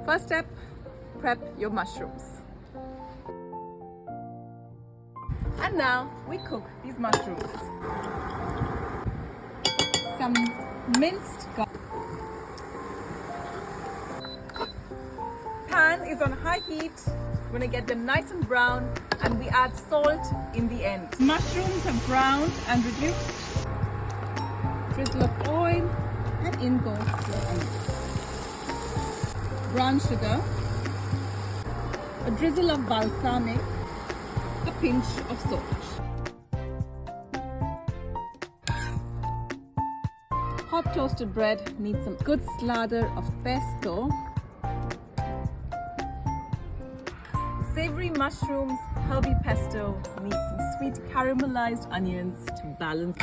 First step, prep your mushrooms. And now we cook these mushrooms. Some minced garlic. Pan is on high heat. We're gonna get them nice and brown, and we add salt in the end. Mushrooms are browned and reduced. Drizzle of oil, and in goes your onions. Brown sugar, a drizzle of balsamic, a pinch of salt. Hot toasted bread needs some good slather of pesto. Savory mushrooms, herby pesto needs some sweet caramelized onions to balance.